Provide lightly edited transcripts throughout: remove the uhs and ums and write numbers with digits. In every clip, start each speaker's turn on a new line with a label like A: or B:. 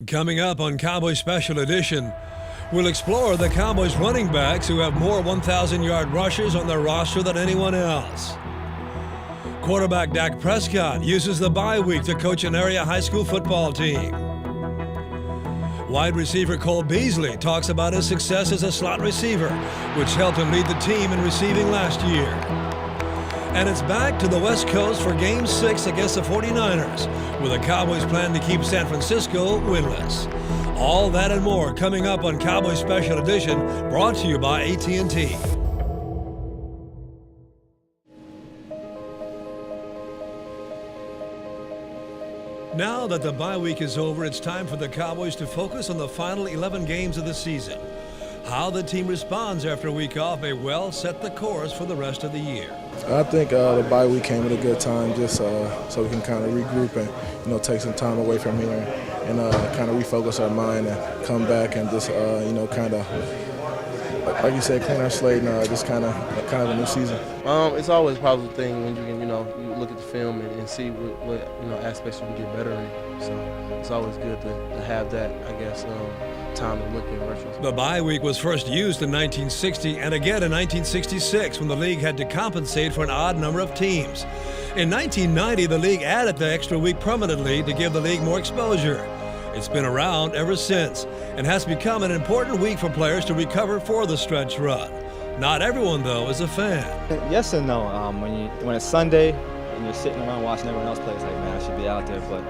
A: Coming up on Cowboys Special Edition, we'll explore the Cowboys running backs who have more 1,000-yard rushes on their roster than anyone else. Quarterback Dak Prescott uses the bye week to coach an area high school football team. Wide receiver Cole Beasley talks about his success as a slot receiver, which helped him lead the team in receiving last year. And it's back to the West Coast for Game 6 against the 49ers, where the Cowboys plan to keep San Francisco winless. All that and more coming up on Cowboys Special Edition, brought to you by AT&T. Now that the bye week is over, it's time for the Cowboys to focus on the final 11 games of the season. How the team responds after a week off may well set the course for the rest of the year.
B: I think the bye week came at a good time, just so we can kind of regroup and take some time away from here and kind of refocus our mind and come back and just kind of, like you said, clean our slate and just kind of a new season.
C: It's always a positive thing when you can you look at the film and see what aspects you can get better in. So it's always good to have that, I guess, time to look at retrospect.
A: The bye week was first used in 1960 and again in 1966 when the league had to compensate for an odd number of teams. In 1990, the league added the extra week permanently to give the league more exposure. It's been around ever since and has become an important week for players to recover for the stretch run. Not everyone, though, is a fan.
D: Yes and no. When it's Sunday and you're sitting around watching everyone else play, it's like, man, I should be out there. But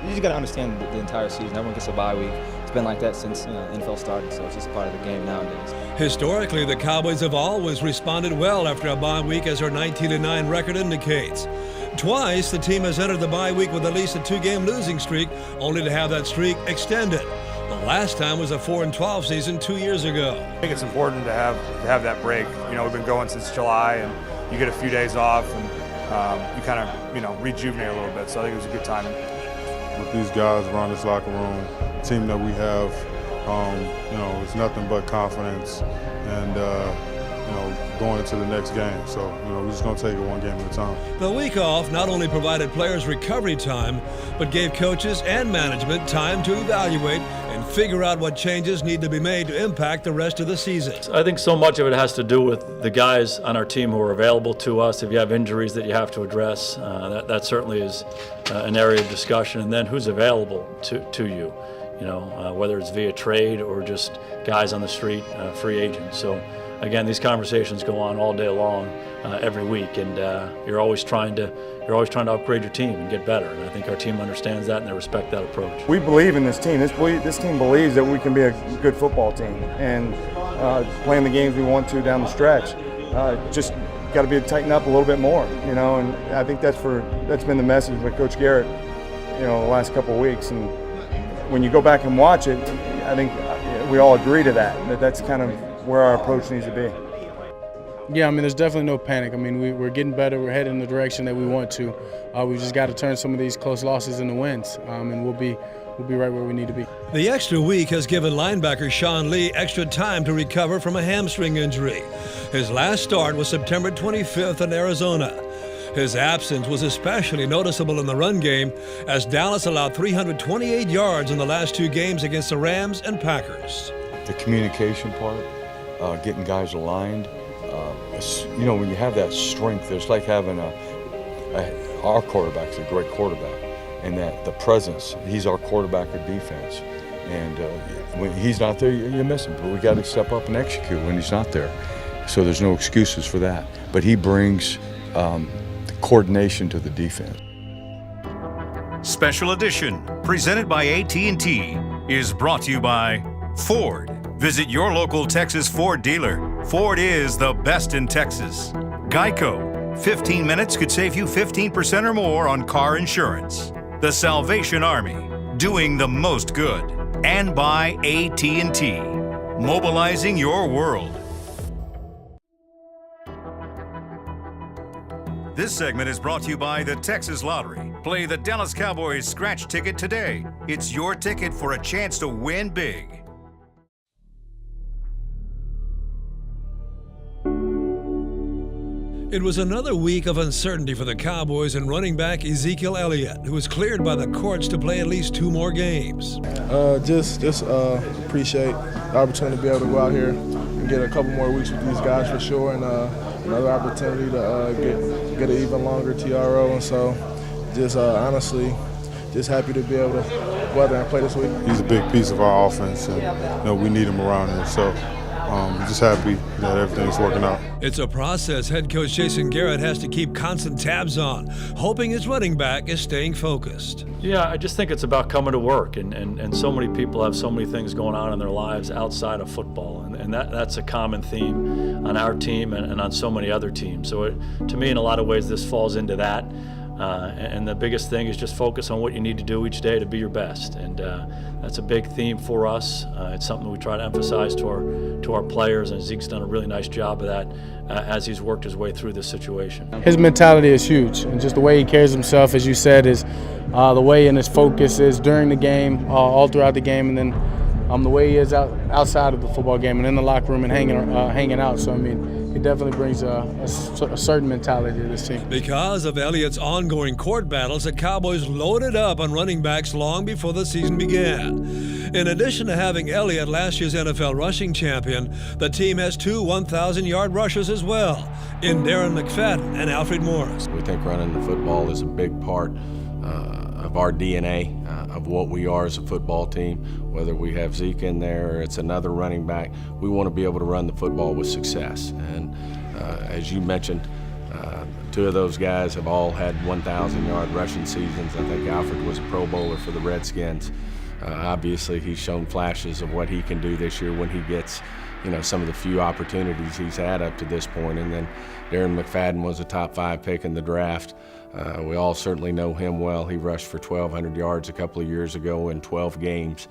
D: you just got to understand the entire season. Everyone gets a bye week. It's been like that since the NFL started, so it's just part of the game nowadays.
A: Historically, the Cowboys have always responded well after a bye week, as their 19-9 record indicates. Twice, the team has entered the bye week with at least a 2-game losing streak, only to have that streak extended. The last time was a 4-12 season 2 years ago.
E: I think it's important to have that break. We've been going since July, and you get a few days off, and you kind of rejuvenate a little bit. So I think it was a good time.
F: With these guys around this locker room, the team that we have, it's nothing but confidence and going into the next game. So we're just going to take it one game at a time.
A: The week off not only provided players recovery time, but gave coaches and management time to evaluate and figure out what changes need to be made to impact the rest of the season.
G: I think so much of it has to do with the guys on our team who are available to us. If you have injuries that you have to address, that certainly is an area of discussion. And then who's available to you, whether it's via trade or just guys on the street, free agents. So again, these conversations go on all day long, every week, and you're always trying to upgrade your team and get better. And I think our team understands that and they respect that approach.
H: We believe in this team. This team believes that we can be a good football team and playing the games we want to down the stretch. Just got to be tighten up a little bit more, And I think that's been the message with Coach Garrett, the last couple of weeks. And when you go back and watch it, I think we all agree to that's kind of where our approach needs to be.
I: Yeah, there's definitely no panic. We're getting better. We're heading in the direction that we want to. We just got to turn some of these close losses into wins, and we'll be right where we need to be.
A: The extra week has given linebacker Sean Lee extra time to recover from a hamstring injury. His last start was September 25th in Arizona. His absence was especially noticeable in the run game, as Dallas allowed 328 yards in the last 2 games against the Rams and Packers.
J: The communication part, getting guys aligned. When you have that strength, it's like having our quarterback's a great quarterback, and that the presence, he's our quarterback of defense. And when he's not there, you miss him. But we got to step up and execute when he's not there. So there's no excuses for that. But he brings the coordination to the defense.
K: Special Edition, presented by AT&T, is brought to you by Ford. Visit your local Texas Ford dealer. Ford is the best in Texas. Geico. 15 minutes could save you 15% or more on car insurance. The Salvation Army, doing the most good. And by AT&T, mobilizing your world. This segment is brought to you by the Texas Lottery. Play the Dallas Cowboys scratch ticket today. It's your ticket for a chance to win big.
A: It was another week of uncertainty for the Cowboys and running back Ezekiel Elliott, who was cleared by the courts to play at least 2 more games.
B: Just appreciate the opportunity to be able to go out here and get a couple more weeks with these guys for sure, and another opportunity to get an even longer TRO. And so, just honestly, just happy to be able to go out there and play this week.
F: He's a big piece of our offense, and we need him around here. So. Just happy that everything's working out.
A: It's a process head coach Jason Garrett has to keep constant tabs on, hoping his running back is staying focused.
G: Yeah, I just think it's about coming to work, and so many people have so many things going on in their lives outside of football, and that's a common theme on our team and on so many other teams. So to me, in a lot of ways, this falls into that. And the biggest thing is just focus on what you need to do each day to be your best, and that's a big theme for us. It's something we try to emphasize to our players, and Zeke's done a really nice job of that as he's worked his way through this situation.
I: His mentality is huge, and just the way he carries himself, as you said, is the way and his focus is during the game, all throughout the game, and then the way he is outside of the football game and in the locker room and hanging out. So I mean, he definitely brings a certain mentality to this team.
A: Because of Elliott's ongoing court battles, the Cowboys loaded up on running backs long before the season began. In addition to having Elliott, last year's NFL rushing champion, the team has 2 1,000-yard rushers as well, in Darren McFadden and Alfred Morris.
L: We think running the football is a big part of our DNA, of what we are as a football team. Whether we have Zeke in there or it's another running back, we want to be able to run the football with success. And as you mentioned, 2 of those guys have all had 1,000-yard rushing seasons. I think Alfred was a Pro Bowler for the Redskins. Obviously, he's shown flashes of what he can do this year when he gets, some of the few opportunities he's had up to this point. And then Darren McFadden was a top 5 pick in the draft. We all certainly know him well. He rushed for 1,200 yards a couple of years ago in 12 games.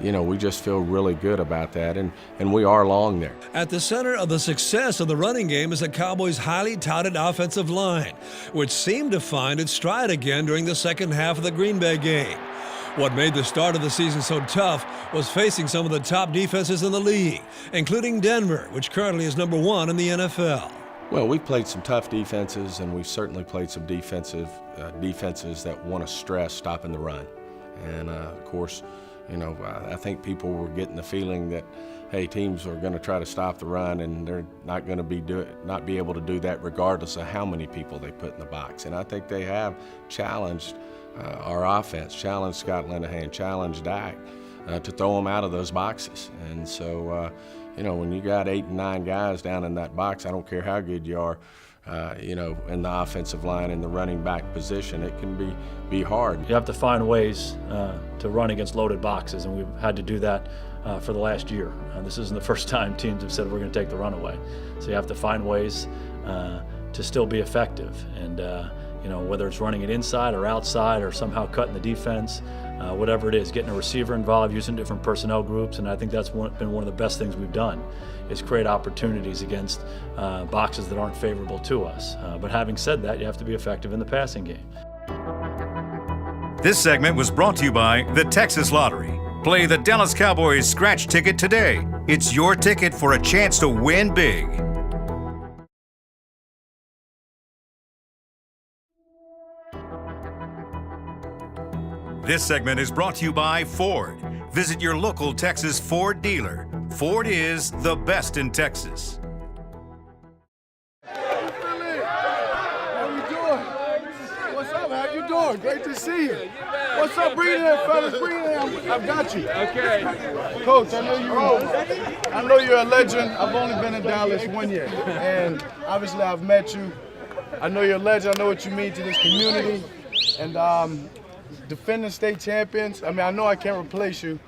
L: We just feel really good about that, and we are long there.
A: At the center of the success of the running game is the Cowboys' highly touted offensive line, which seemed to find its stride again during the second half of the Green Bay game. What made the start of the season so tough was facing some of the top defenses in the league, including Denver, which currently is number 1 in the NFL.
L: Well, we've played some tough defenses, and we've certainly played some defenses that want to stress stopping the run. And of course, I think people were getting the feeling that, hey, teams are going to try to stop the run, and they're not going to not be able to do that regardless of how many people they put in the box. And I think they have challenged our offense, challenged Scott Linehan, challenged Dak to throw them out of those boxes. And so, when you got 8 and 9 guys down in that box, I don't care how good you are, in the offensive line and the running back position, it can be hard.
G: You have to find ways to run against loaded boxes, and we've had to do that for the last year. This isn't the first time teams have said we're going to take the run away. So you have to find ways to still be effective, and whether it's running it inside or outside or somehow cutting the defense, whatever it is, getting a receiver involved, using different personnel groups, and I think that's been one of the best things we've done, is create opportunities against boxes that aren't favorable to us. But having said that, you have to be effective in the passing game.
K: This segment was brought to you by the Texas Lottery. Play the Dallas Cowboys scratch ticket today. It's your ticket for a chance to win big. This segment is brought to you by Ford. Visit your local Texas Ford dealer. Ford is the best in Texas.
M: How you doing? What's up? How you doing? Great to see you. What's up? Bring it in, fellas. Bring it in. I've got you. Okay. Coach, I know you're a legend. I've only been in Dallas 1 year, and obviously I've met you. I know you're a legend. I know what you mean to this community, and defending state champions. I mean, I know I can't replace you,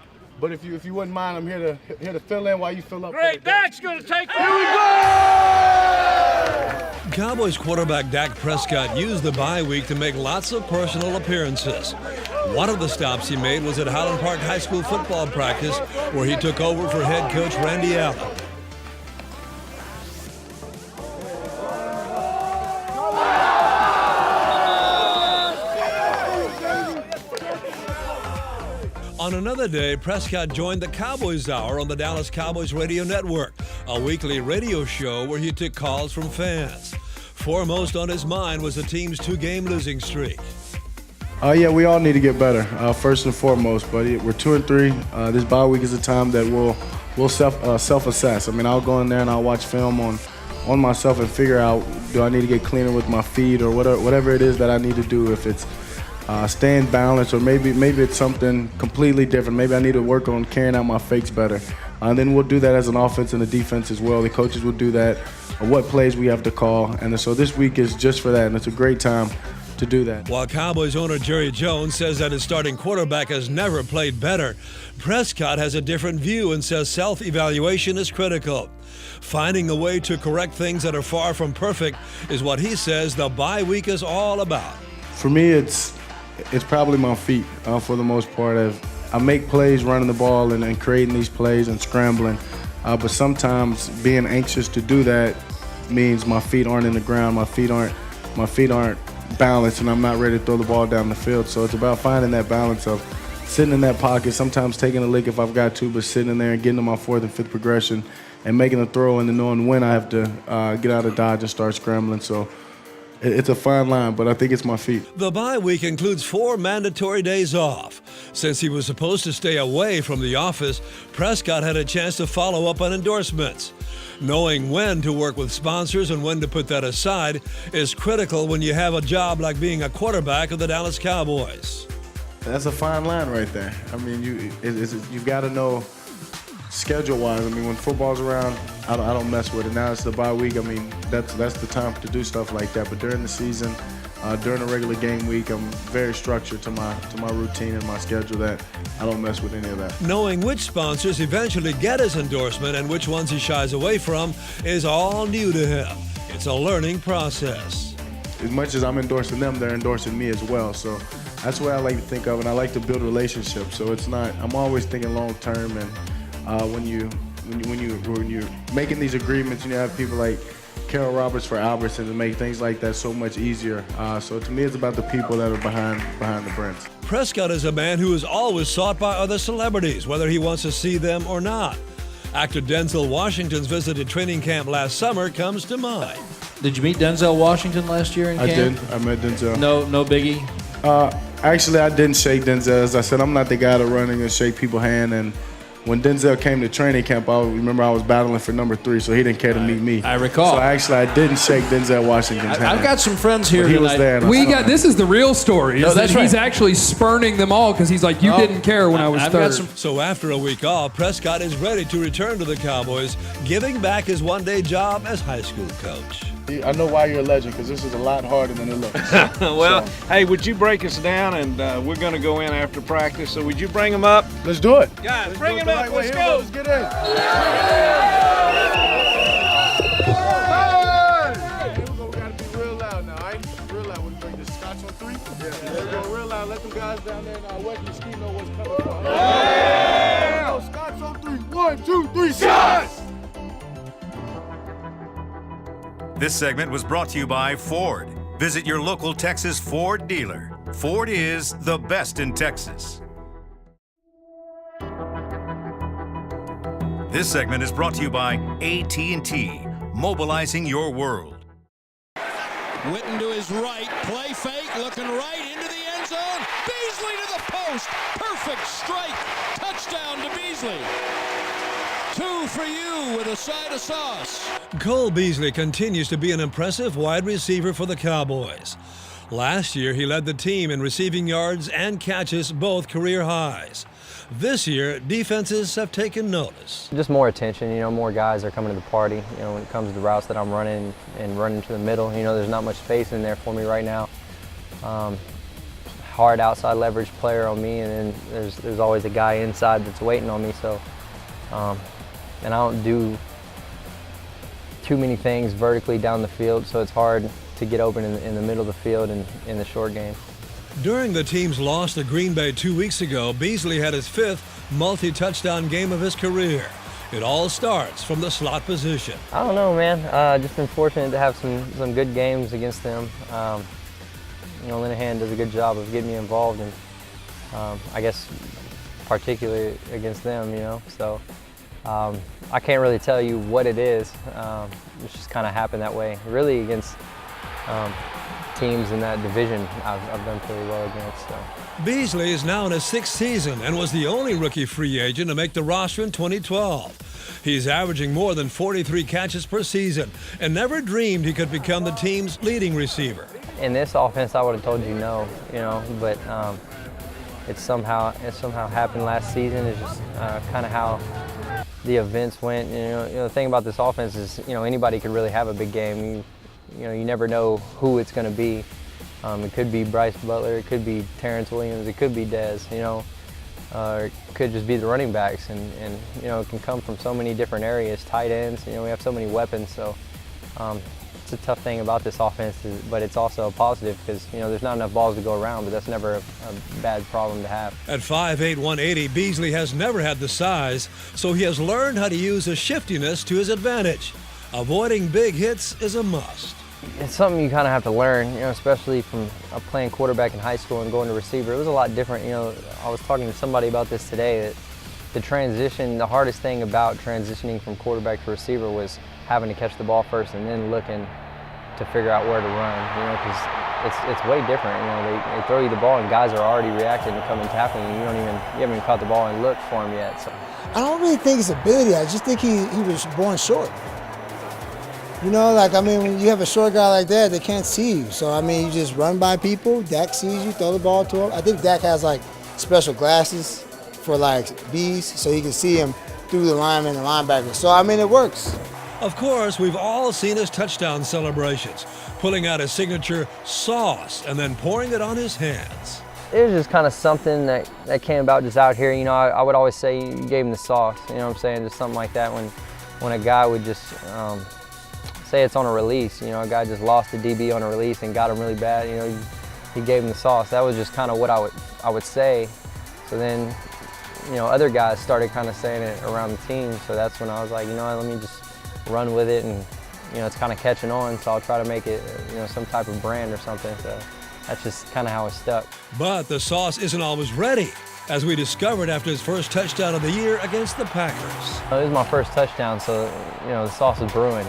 M: but if you wouldn't mind, I'm here to fill in while you fill up.
N: Great, Dak's gonna take it.
M: Here we go!
A: Cowboys quarterback Dak Prescott used the bye week to make lots of personal appearances. One of the stops he made was at Highland Park High School football practice, where he took over for head coach Randy Allen. On another day, Prescott joined the Cowboys Hour on the Dallas Cowboys Radio Network, a weekly radio show where he took calls from fans. foremost on his mind was the team's 2-game losing streak.
I: Yeah, we all need to get better, first and foremost. But we're 2-3. This bye week is a time that we'll self-assess. I mean, I'll go in there and I'll watch film on myself and figure out, do I need to get cleaner with my feet or whatever it is that I need to do. If it's staying balanced, or maybe it's something completely different. Maybe I need to work on carrying out my fakes better. And then we'll do that as an offense and a defense as well. The coaches will do that, what plays we have to call. And so this week is just for that, and it's a great time to do that.
A: While Cowboys owner Jerry Jones says that his starting quarterback has never played better, Prescott has a different view and says self-evaluation is critical. Finding a way to correct things that are far from perfect is what he says the bye week is all about.
I: For me, it's probably my feet for the most part. I make plays running the ball and creating these plays and scrambling, but sometimes being anxious to do that means my feet aren't in the ground, my feet aren't balanced, and I'm not ready to throw the ball down the field. So it's about finding that balance of sitting in that pocket, sometimes taking a lick if I've got to, but sitting in there and getting to my 4th and 5th progression and making a throw and then knowing when I have to get out of dodge and start scrambling. So it's a fine line, but I think it's my feet.
A: The bye week includes 4 mandatory days off. Since he was supposed to stay away from the office, Prescott had a chance to follow up on endorsements. Knowing when to work with sponsors and when to put that aside is critical when you have a job like being a quarterback of the Dallas Cowboys.
I: That's a fine line right there. I mean, you've got to know schedule-wise. I mean, when football's around, I don't mess with it. Now it's the bye week. I mean, that's the time to do stuff like that. But during the season, during a regular game week, I'm very structured to my routine and my schedule that I don't mess with any of that.
A: Knowing which sponsors eventually get his endorsement and which ones he shies away from is all new to him. It's a learning process.
I: As much as I'm endorsing them, they're endorsing me as well. So that's the way I like to think of it. And I like to build relationships. So it's not. I'm always thinking long term. And when you're making these agreements, you have people like Carol Roberts for Albertsons to make things like that so much easier. So to me, it's about the people that are behind the brands.
A: Prescott is a man who is always sought by other celebrities, whether he wants to see them or not. Actor Denzel Washington's visit to training camp last summer comes to mind.
N: Did you meet Denzel Washington last year in camp?
I: I did. I met Denzel.
N: No biggie?
I: Actually, I didn't shake Denzel. As I said, I'm not the guy to run and shake people's hand. And when Denzel came to training camp, I was battling for number 3, so he didn't care to meet me.
N: I recall.
I: So actually, I didn't shake Denzel Washington's hand.
N: I've got some friends here.
I: He was there.
O: This is the real story.
N: No, that's right.
O: He's actually spurning them all because he's like, you didn't care when I was third.
A: So after a week off, Prescott is ready to return to the Cowboys, giving back his one-day job as high school coach.
I: I know why you're a legend, because this is a lot harder than it looks.
P: Well, hey, would you break us down? And we're going to go in after practice. So would you bring them up?
I: Let's do it.
P: Guys, bring them up. Let's go.
M: Let's get in. Here we go. We got to be real loud now, all right? Real loud. We're going to bring the Scotch on 3. Yeah. There we go. Real loud. Let them guys down there in West Mesquite know what's coming from. Yeah. Go, Scotch on 3. 1, 2, 3, shots!
K: This segment was brought to you by Ford. Visit your local Texas Ford dealer. Ford is the best in Texas. This segment is brought to you by AT&T, mobilizing your world.
Q: Witten to his right, play fake, looking right into the end zone. Beasley to the post, perfect strike, touchdown to Beasley. 2 for you with a side of sauce.
A: Cole Beasley continues to be an impressive wide receiver for the Cowboys. Last year, he led the team in receiving yards and catches, both career highs. This year, defenses have taken notice.
R: Just more attention, more guys are coming to the party. When it comes to the routes that I'm running and running to the middle, there's not much space in there for me right now. Hard outside leverage player on me, and then there's always a guy inside that's waiting on me. So. And I don't do too many things vertically down the field, so it's hard to get open in the middle of the field and in the short game.
A: During the team's loss to Green Bay 2 weeks ago, Beasley had his 5th multi-touchdown game of his career. It all starts from the slot position.
R: I don't know, man. Just been fortunate to have some good games against them. Linehan does a good job of getting me involved, and I guess particularly against them, so. I can't really tell you what it is. It's just kind of happened that way. Really against teams in that division I've done pretty well against. So.
A: Beasley is now in his 6th season and was the only rookie free agent to make the roster in 2012. He's averaging more than 43 catches per season and never dreamed he could become the team's leading receiver.
R: In this offense, I would have told you no, but it somehow happened last season. It's just kind of how the events went. The thing about this offense is, anybody could really have a big game. You never know who it's going to be. It could be Bryce Butler, it could be Terrence Williams, it could be Dez, it could just be the running backs, and it can come from so many different areas, tight ends, we have so many weapons, so it's a tough thing about this offense, but it's also a positive because, there's not enough balls to go around, but that's never a bad problem to have.
A: At 5'8", 180, Beasley has never had the size, so he has learned how to use his shiftiness to his advantage. Avoiding big hits is a must.
R: It's something you kind of have to learn, especially from playing quarterback in high school and going to receiver. It was a lot different. I was talking to somebody about this today, that the transition, the hardest thing about transitioning from quarterback to receiver was having to catch the ball first and then looking to figure out where to run, because it's way different. They throw you the ball and guys are already reacting and coming tackling you. You haven't even caught the ball and looked for him yet. So.
S: I don't really think it's ability. I just think he was born short. When you have a short guy like that, they can't see you. So, you just run by people, Dak sees you, throw the ball to him. I think Dak has, special glasses for, bees, so he can see him through the lineman and linebacker. So, it works.
A: Of course, we've all seen his touchdown celebrations, pulling out his signature sauce and then pouring it on his hands.
R: It was just kind of something that came about just out here. I would always say you gave him the sauce, just something like that when a guy would just say it's on a release, a guy just lost the DB on a release and got him really bad, he gave him the sauce. That was just kind of what I would say. So then, other guys started kind of saying it around the team, so that's when I was like, let me just run with it, and it's kind of catching on, so I'll try to make it, some type of brand or something. So that's just kind of how it stuck.
A: But the sauce isn't always ready, as we discovered after his first touchdown of the year against the Packers.
R: It was my first touchdown, so the sauce is brewing.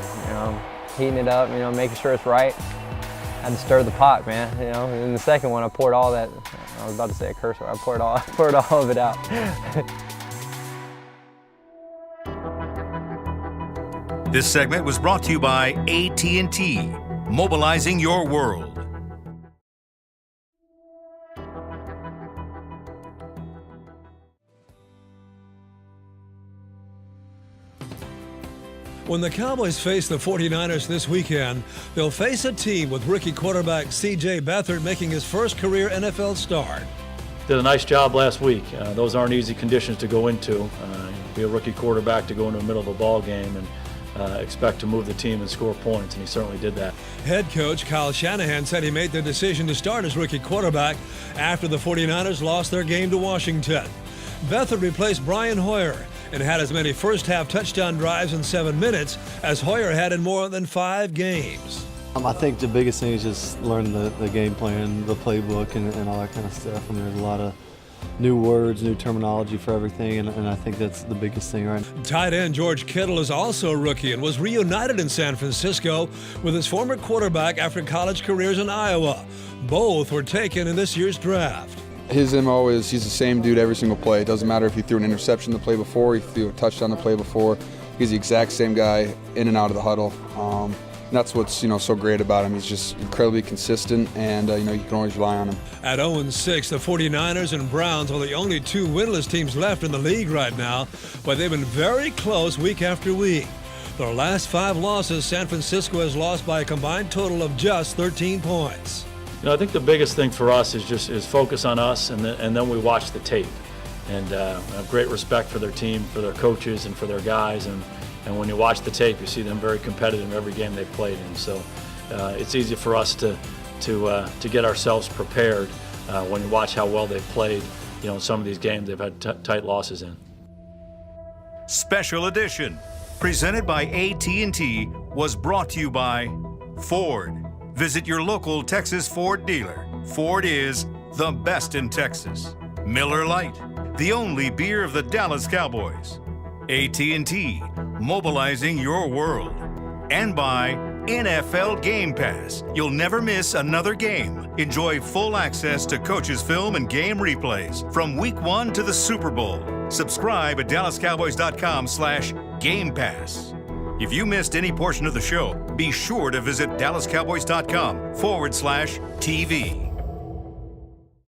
R: Heating it up, making sure it's right. Had to stir the pot, man. In the second one, I poured all that. I was about to say a curse word. I poured all of it out.
K: This segment was brought to you by AT&T, mobilizing your world.
A: When the Cowboys face the 49ers this weekend, they'll face a team with rookie quarterback C.J. Beathard making his first career NFL start.
G: Did a nice job last week. Those aren't easy conditions to go into. Be a rookie quarterback to go into the middle of a ball game and expect to move the team and score points, and he certainly did that.
A: Head coach Kyle Shanahan said he made the decision to start as rookie quarterback after the 49ers lost their game to Washington. Beathard replaced Brian Hoyer and had as many first-half touchdown drives in 7 minutes as Hoyer had in more than 5 games.
T: I think the biggest thing is just learning the game plan, the playbook, and all that kind of stuff. There's a lot of new words, new terminology for everything, and I think that's the biggest thing right now.
A: Tight end George Kittle is also a rookie and was reunited in San Francisco with his former quarterback after college careers in Iowa. Both were taken in this year's draft.
U: His MO is he's the same dude every single play. It doesn't matter if he threw an interception the play before, he threw a touchdown the play before. He's the exact same guy in and out of the huddle. And that's what's so great about him. He's just incredibly consistent, and you can always rely on him.
A: At 0-6, the 49ers and Browns are the only 2 winless teams left in the league right now, but they've been very close week after week. Their last 5 losses, San Francisco has lost by a combined total of just 13 points.
G: I think the biggest thing for us is focus on us, and then we watch the tape. And I have great respect for their team, for their coaches, and for their guys. And when you watch the tape, you see them very competitive in every game they've played in. So it's easy for us to get ourselves prepared when you watch how well they've played. In some of these games they've had tight losses in.
K: Special edition, presented by AT&T, was brought to you by Ford. Visit your local Texas Ford dealer. Ford is the best in Texas. Miller Lite, the only beer of the Dallas Cowboys. AT&T, mobilizing your world. And by NFL Game Pass. You'll never miss another game. Enjoy full access to coaches' film and game replays from Week 1 to the Super Bowl. Subscribe at DallasCowboys.com/Game Pass. If you missed any portion of the show, be sure to visit DallasCowboys.com/TV.